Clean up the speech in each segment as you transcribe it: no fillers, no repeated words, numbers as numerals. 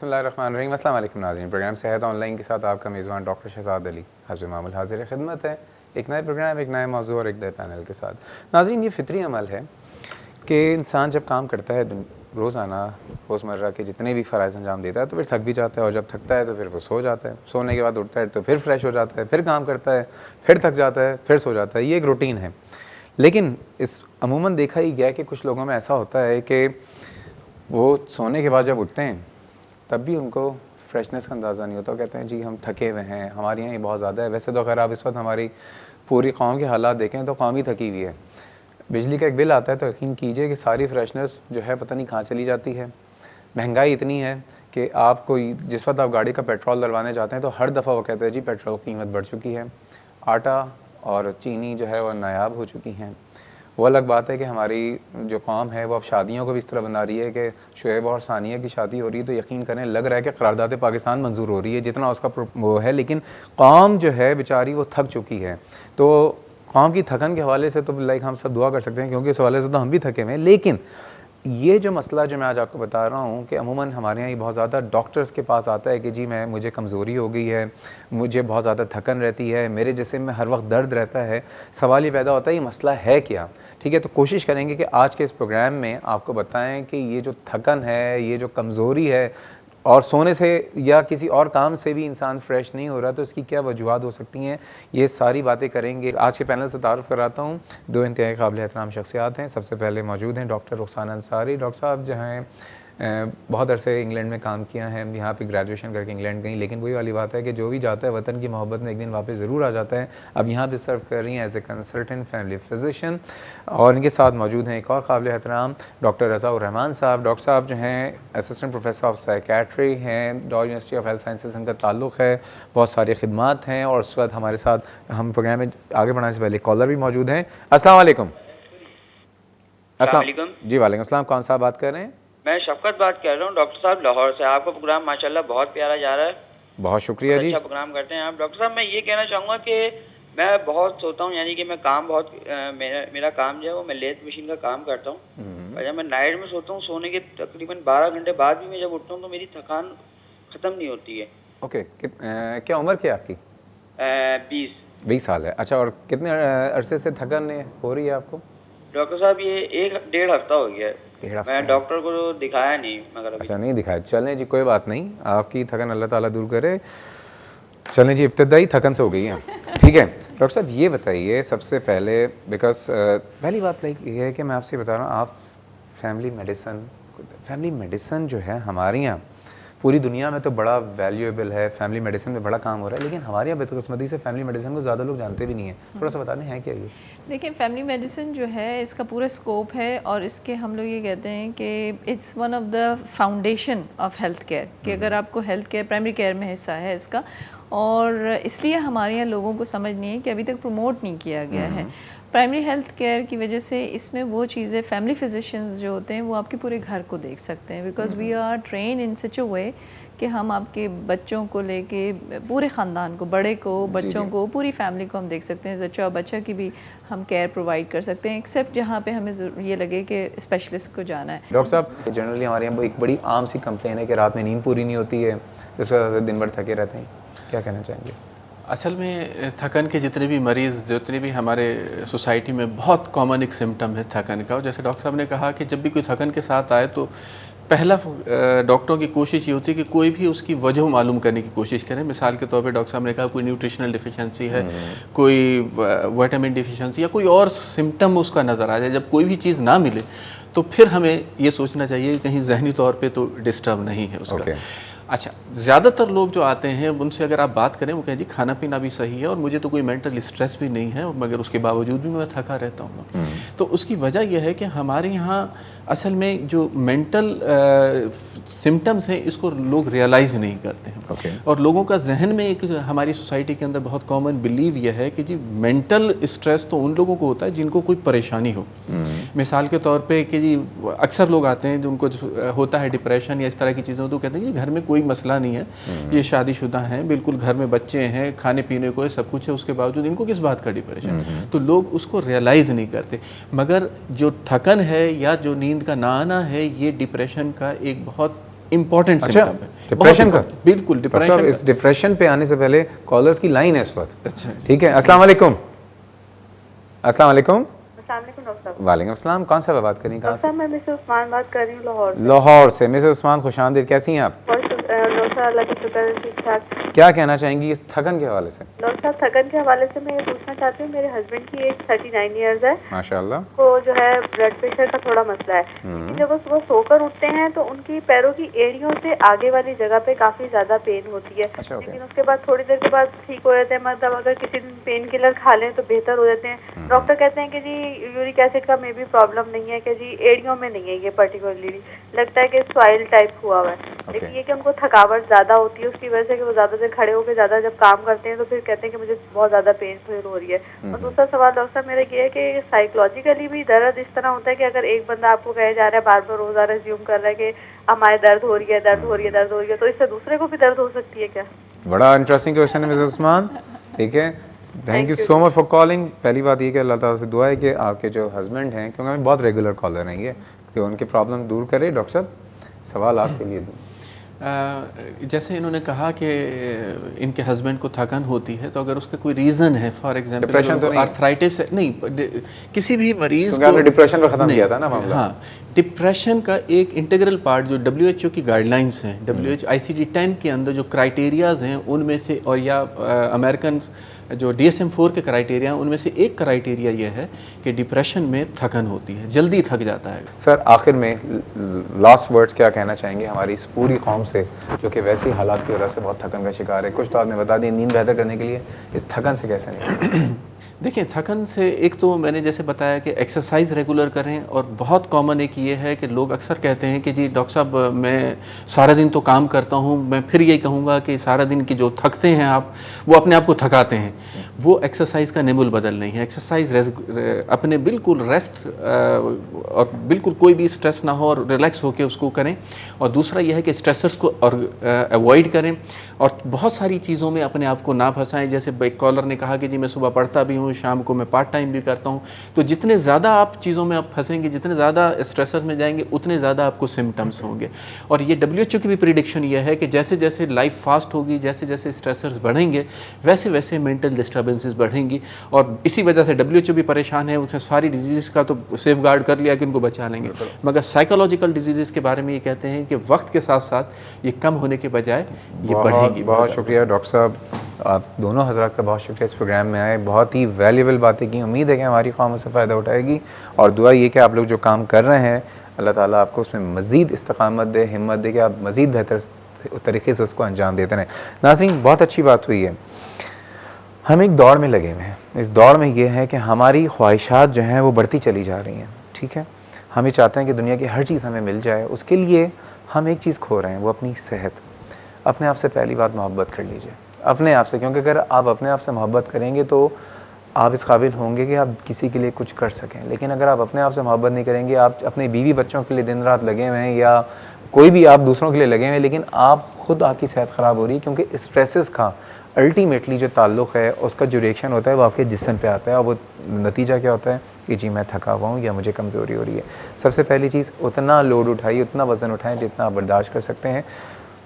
बिस्मिल्लाहिर्रहमानिर्रहीम। अस्सलाम वालेकुम नाज़रीन। प्रोग्राम सेहत ऑनलाइन के साथ आपका मेज़बान डॉक्टर शहजाद अली हाज़िर मामूल हाज़िर खिदमत है। एक नए प्रोग्राम, एक नए मौजू और एक नए पैनल के साथ। नाज़रीन, ये फ़ितरी अमल है कि इंसान जब काम करता है रोज़ाना रोज़मर्रा के जितने भी फ़राइज़ अंजाम देता है तो फिर थक भी जाता है, और जब थकता है तो फिर वो सो जाता है। सोने के बाद उठता है तो फिर फ्रेश हो जाता है, फिर काम करता है, फिर थक जाता है, फिर सो जाता है। ये एक रूटीन है। लेकिन इस अमूमन देखा ही गया कि कुछ लोगों में ऐसा होता है कि वो सोने के बाद जब उठते हैं तब भी उनको फ्रेशनेस का अंदाज़ा नहीं होता। वो कहते हैं जी हम थके हुए हैं, हमारे यहाँ ये बहुत ज़्यादा है। वैसे तो अगर आप इस वक्त हमारी पूरी कौम के हालात देखें तो कौम ही थकी हुई है। बिजली का एक बिल आता है तो यकीन कीजिए कि सारी फ्रेशनेस जो है पता नहीं कहाँ चली जाती है। महंगाई इतनी है कि आप कोई जिस वक्त आप गाड़ी का पेट्रोल डलवाने जाते हैं तो हर दफ़ा वो कहते हैं जी पेट्रोल की कीमत बढ़ चुकी है, आटा और चीनी जो है वह नायाब हो चुकी हैं। वो अलग बात है कि हमारी जो कौम है वो अब शादियों को भी इस तरह बना रही है कि शुएब और सानिया की शादी हो रही है तो यकीन करें लग रहा है कि करारदाद पाकिस्तान मंजूर हो रही है जितना उसका वो है। लेकिन कौम जो है बेचारी वो थक चुकी है। तो कौम की थकन के हवाले से तो लाइक हम सब दुआ कर सकते हैं, क्योंकि इस हवाले से तो हम भी थके हुए हैं। लेकिन ये जो मसला जो मैं आज आपको बता रहा हूँ कि अमूमन हमारे यहाँ ये बहुत ज़्यादा डॉक्टर्स के पास आता है कि जी मुझे कमज़ोरी हो गई है, मुझे बहुत ज़्यादा थकन रहती है, मेरे जिस्म में हर वक्त दर्द रहता है। सवाल ये पैदा होता है ये मसला है क्या। ठीक है, तो कोशिश करेंगे कि आज के इस प्रोग्राम में आपको बताएं कि ये जो थकन है, ये जो कमज़ोरी है, और सोने से या किसी और काम से भी इंसान फ्रेश नहीं हो रहा तो इसकी क्या वजूहत हो सकती हैं, ये सारी बातें करेंगे। आज के पैनल से तारुफ़ कराता हूँ। दो इंतहाई काबिल एहतराम शख्सियात हैं। सबसे पहले मौजूद हैं डॉक्टर रुखसाना अंसारी। डॉक्टर साहब जो हैं बहुत अरसे इंग्लैंड में काम किया है, यहाँ पे ग्रेजुएशन करके इंग्लैंड गई, लेकिन वही वाली बात है कि जो भी जाता है वतन की मोहब्बत में एक दिन वापस ज़रूर आ जाता है। अब यहाँ पे सर्व कर रही हैं as a consultant family physician. और इनके साथ मौजूद हैं एक और काबिल एहतराम डॉक्टर रज़ाउर रहमान साहब। डॉक्टर साहब जो हैं असिस्टेंट प्रोफेसर ऑफ साइकेट्री हैं, डॉ यूनिवर्सिटी ऑफ हेल्थ साइंसेज इनका ताल्लुक़ है, बहुत सारी खिदमात हैं। और उस वक्त हमारे साथ हम प्रोग्राम में आगे बढ़ाने से पहले कॉलर भी मौजूद हैं। अस्सलाम वालेकुम। अस्सलाम जी वालेकुम अस्सलाम। कौन सा बात कर रहे हैं? मैं शफकत बात कर रहा हूँ डॉक्टर साहब लाहौर से। आपका प्रोग्राम माशाल्लाह बहुत प्यारा जा रहा है। बहुत शुक्रिया जी। अच्छा प्रोग्राम करते हैं आप डॉक्टर साहब। मैं ये कहना चाहूँगा कि मैं बहुत सोता हूँ, यानी कि मैं काम बहुत मेरा काम जो है वो मैं लेथ मशीन का काम करता हूँ। और जब मैं नाइट में सोता हूँ, सोने के तकरीबन 12 घंटे बाद भी मैं जब उठता हूँ तो मेरी थकान ख़त्म नहीं होती है। ओके, क्या उम्र क्या आपकी? 20 साल है। अच्छा, और कितने अरसे से थकान हो रही है आपको? डॉक्टर साहब ये 1-1.5 हफ्ता हो गया है। मैं डॉक्टर को दिखाया नहीं मगर अभी। अच्छा, नहीं दिखाया। चलें जी, कोई बात नहीं, आपकी थकान अल्लाह ताला दूर करे। चलें जी, इब्तदाई थकन से हो गई है। ठीक है डॉक्टर साहब, ये बताइए सबसे पहले, बिकॉज पहली बात लाइक ये है कि मैं आपसे बता रहा हूँ, आप फैमिली मेडिसन जो है हमारे यहाँ पूरी दुनिया में तो बड़ा वैल्यूएबल है, फैमिली मेडिसिन में बड़ा काम हो रहा है, लेकिन हमारे यहाँ बदकिस्मती से फैमिली मेडिसिन को ज़्यादा लोग जानते भी नहीं हैं। थोड़ा सा बता दें है क्या ये? देखिए, फैमिली मेडिसिन जो है इसका पूरा स्कोप है, और इसके हम लोग ये कहते हैं कि it's one of the foundation of health care, कि अगर आपको हेल्थ केयर प्राइमरी केयर में हिस्सा है इसका, और इसलिए हमारे यहाँ लोगों को समझ नहीं है कि अभी तक प्रमोट नहीं किया गया है। प्राइमरी हेल्थ केयर की वजह से इसमें वो चीज़ें फैमिली फिजिशियंस जो होते हैं वो आपके पूरे घर को देख सकते हैं, because we are train in such a way कि हम आपके बच्चों को लेके पूरे ख़ानदान को, बड़े को, बच्चों को, पूरी फैमिली को हम देख सकते हैं। बच्चा और बच्चा की भी हम केयर प्रोवाइड कर सकते हैं, एक्सेप्ट जहाँ पे हमें ये लगे कि स्पेशलिस्ट को जाना है। डॉक्टर साहब, जनरली हमारे यहाँ एक बड़ी आम सी कंप्लेन है कि रात में नींद पूरी नहीं होती है, इस वजह से दिन भर थके रहते हैं, क्या कहना चाहेंगे? असल में थकन के जितने भी मरीज़, जितने भी हमारे सोसाइटी में बहुत कॉमन एक सिम्टम है थकन का। और जैसे डॉक्टर साहब ने कहा कि जब भी कोई थकन के साथ आए तो पहला डॉक्टरों की कोशिश ये होती है कि कोई भी उसकी वजह मालूम करने की कोशिश करें। मिसाल के तौर पे डॉक्टर साहब ने कहा कोई न्यूट्रिशनल डिफिशिएंसी है, कोई विटामिन डिफिशिएंसी या कोई और सिम्टम उसका नज़र आ जाए। जब कोई भी चीज़ ना मिले तो फिर हमें ये सोचना चाहिए कहीं जहनी तौर पे तो डिस्टर्ब नहीं है उसका। अच्छा, ज़्यादातर लोग जो आते हैं उनसे अगर आप बात करें वो कहें जी खाना पीना भी सही है और मुझे तो कोई मेंटल स्ट्रेस भी नहीं है, मगर उसके बावजूद भी मैं थका रहता हूँ। तो उसकी वजह यह है कि हमारे यहाँ असल में जो मेंटल सिम्टम्स हैं इसको लोग रियलाइज़ नहीं करते हैं। और लोगों का जहन में एक हमारी सोसाइटी के अंदर बहुत कॉमन बिलीव यह है कि जी मेंटल स्ट्रेस तो उन लोगों को होता है जिनको कोई परेशानी हो। मिसाल के तौर पे कि जी अक्सर लोग आते हैं जो उनको होता है डिप्रेशन या इस तरह की चीज़ें, तो कहते हैं कि घर में कोई मसला नहीं है, ये शादीशुदा हैं, बिल्कुल घर में बच्चे हैं, खाने पीने को सब कुछ है, उसके बावजूद इनको किस बात का डिप्रेशन। तो लोग उसको रियलाइज़ नहीं करते। मगर जो थकन है या जो नींद का ना आना है, ये डिप्रेशन का एक बहुत इंपॉर्टेंट अच्छा, सिम्टम है। डिप्रेशन का? बिल्कुल डॉक्टर साहब, डिप्रेशन। इस डिप्रेशन पे आने से पहले कॉलर्स की लाइन है इस वक्त। अच्छा, ठीक है, अस्सलाम वालेकुम। अस्सलाम वालेकुम। अस्सलामुअलैकुम डॉक्टर साहब। वालेकुम अस्सलाम। कौन सा बात करें, कहाँ डॉक्टर साहब, मैं मिसेस उस्मान बात कर रही हूँ लाहौर से। लाहौर से। मिसेस उस्मान, खुशामदीद, कैसी हैं आप? डॉक्टर साहब अल्लाह की शुक्र है, ठीक ठाक। क्या कहना चाहेंगी इस थकन के हवाले से? डॉक्टर साहब, थकन के हवाले से मैं ये पूछना चाहती हूँ, मेरे हस्बैंड की एज 39 ईयर्स है। माशाल्लाह। को जो है ब्लड प्रेशर का थोड़ा मसला है। लेकिन जब वो सुबह सोकर उठते हैं तो उनकी पैरों की एड़ियों से आगे वाली जगह पे काफी ज्यादा पेन होती है। अच्छा, ओके। लेकिन उसके बाद थोड़ी देर के बाद ठीक हो जाते हैं। मतलब अगर किसी दिन पेन किलर खा लें तो बेहतर हो जाते हैं। डॉक्टर कहते हैं कि जी यूरिक एसिड का मे भी प्रॉब्लम नहीं है, कि जी एड़ियों में नहीं है, ये पर्टिकुलरली लगता है कि सॉइल टाइप हुआ हुआ है। लेकिन ये कि उनको थकावट ज्यादा होती है, उसकी वजह से कि वो ज्यादा देर खड़े होकर ज्यादा जब काम करते हैं तो फिर कहते हैं कि मुझे बहुत ज्यादा पेन फील हो रही है। और दूसरा सवाल डॉक्टर साहब मेरा ये है कि साइकोलॉजिकली भी दर्द इस तरह होता है कि अगर एक बंदा आपको कहे जा रहा है, बार बार रोजाना रिज्यूम कर रहा है कि हमारे दर्द हो रही है, दर्द हो रही है, दर्द हो रही है, तो इससे दूसरे को भी दर्द हो सकती है क्या? बड़ा इंटरेस्टिंग क्वेश्चन है मिसेस उस्मान। ठीक है, thank you so much for calling. पहली बात ये कि अल्लाह ताला से दुआ है कि आपके जो हस्बैंड हैं, क्योंकि हमें बहुत रेगुलर कॉलर हैं ये, तो उनकी प्रॉब्लम दूर करे। डॉक्टर साहब, सवाल आपके लिए दूँ। जैसे इन्होंने कहा कि इनके हस्बैंड को थकान होती है, तो अगर उसका कोई रीज़न है, फॉर एग्जांपल डिप्रेशन तो नहीं? आर्थराइटिस है, नहीं, किसी भी मरीज क्योंकि आपने डिप्रेशन पर ख़त्म किया था ना मामला। हाँ, डिप्रेशन का एक इंटीग्रल पार्ट जो WHO की गाइडलाइंस हैं, WHO ICD-10 के अंदर जो क्राइटेरियाज हैं उनमें से, और या अमेरिकन जो DSM-4 के क्राइटेरिया हैं उनमें से एक क्राइटेरिया ये है कि डिप्रेशन में थकन होती है, जल्दी थक जाता है। सर, आखिर में लास्ट वर्ड्स क्या कहना चाहेंगे हमारी इस पूरी कौम से जो कि वैसे ही हालात की वजह से बहुत थकन का शिकार है? कुछ तो आपने बता दी, नींद बेहतर करने के लिए इस थकन से कैसे निकलें? देखिए, थकन से एक तो मैंने जैसे बताया कि एक्सरसाइज रेगुलर करें, और बहुत कॉमन एक ये है कि लोग अक्सर कहते हैं कि जी डॉक्टर साहब, मैं सारा दिन तो काम करता हूँ, मैं फिर यही कहूँगा कि सारा दिन की जो थकते हैं आप, वो अपने आप को थकाते हैं। वो एक्सरसाइज का नेमुल बदल नहीं है। एक्सरसाइज अपने बिल्कुल रेस्ट और बिल्कुल कोई भी स्ट्रेस ना हो और रिलैक्स होकर उसको करें। और दूसरा यह है कि स्ट्रेसर्स को और अवॉइड करें, और बहुत सारी चीज़ों में अपने आप को ना फंसाएं। जैसे एक कॉलर ने कहा कि जी मैं सुबह पढ़ता भी हूँ, शाम को मैं पार्ट टाइम भी करता हूँ। तो जितने ज़्यादा आप चीज़ों में आप फंसेंगे, जितने ज़्यादा स्ट्रेसर्स में जाएंगे, उतने ज़्यादा आपको सिम्टम्स होंगे। और ये WHO की भी प्रिडिक्शन ये है कि जैसे जैसे लाइफ फास्ट होगी, जैसे जैसे स्ट्रेसर्स बढ़ेंगे, वैसे वैसे मेंटल डिस्टर्बेंसेस बढ़ेंगी। और इसी वजह से WHO भी परेशान है। उसने सारी डिजीज़ का तो सेफ गार्ड कर लिया कि उनको बचा लेंगे, मगर साइकोलॉजिकल डिजीज़ के बारे में ये कहते हैं कि वक्त के साथ साथ ये कम होने के बजाय ये बढ़ेंगी। बहुत शुक्रिया डॉक्टर साहब, आप दोनों हजरात का बहुत शुक्रिया इस प्रोग्राम में आए। बहुत ही वैल्यूबल बातें की। उम्मीद है कि हमारी कौम उससे फ़ायदा उठाएगी, और दुआ ये कि आप लोग जो काम कर रहे हैं, अल्लाह ताला आपको उसमें मज़ीद इस्तकामत दे, हिम्मत दे कि आप मज़ीद बेहतर तरीके से उसको अंजाम देते रहें। नाज़रीन, बहुत अच्छी बात हुई है। हम एक दौड़ में लगे हुए हैं। इस दौड़ में ये है कि हमारी ख्वाहिशात जो हैं वो बढ़ती चली जा रही हैं। ठीक है, हम ये चाहते हैं कि दुनिया की हर चीज़ हमें मिल जाए। उसके लिए हम एक चीज़ खो रहे हैं, वो अपनी सेहत। अपने आप से पहली बात मोहब्बत कर लीजिए, अपने आप से, क्योंकि अगर आप अपने आप से मोहब्बत करेंगे तो आप इस काबिल होंगे कि आप किसी के लिए कुछ कर सकें। लेकिन अगर आप अपने आप से मोहब्बत नहीं करेंगे, आप अपने बीवी बच्चों के लिए दिन रात लगे हुए हैं, या कोई भी आप दूसरों के लिए लगे हुए हैं, लेकिन आप खुद, आपकी सेहत ख़राब हो रही है। क्योंकि स्ट्रेसेस का अल्टीमेटली जो ताल्लुक़ है, उसका जो रिएक्शन होता है वो आपके जिस्म पे आता है, और वो नतीजा क्या होता है कि जी मैं थका हुआ हूँ या मुझे कमज़ोरी हो रही है। सबसे पहली चीज़, उतना लोड उठाइए, उतना वज़न उठाएं जितना आप बर्दाश्त कर सकते हैं।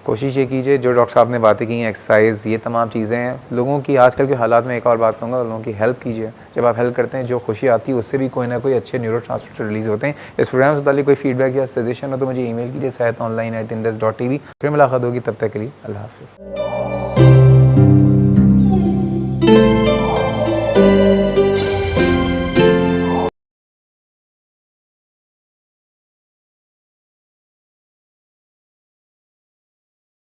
कोशिश ये कीजिए, जो डॉक्टर साहब ने बातें की हैं, एक्सरसाइज, ये तमाम चीज़ें हैं। लोगों की आजकल के हालात में एक और बात कहूँगा, लोगों की हेल्प कीजिए। जब आप हेल्प करते हैं, जो खुशी आती है उससे भी कोई ना कोई अच्छे न्यूरोट्रांसमीटर रिलीज़ होते हैं। इस प्रोग्राम से ताल्लुक़ कोई फीडबैक या सजेशन हो तो मुझे ईमेल कीजिए sehatonline@indus.tv। फिर मुलाकात होगी, तब तक के लिए अल्लाह हाफ़िज़।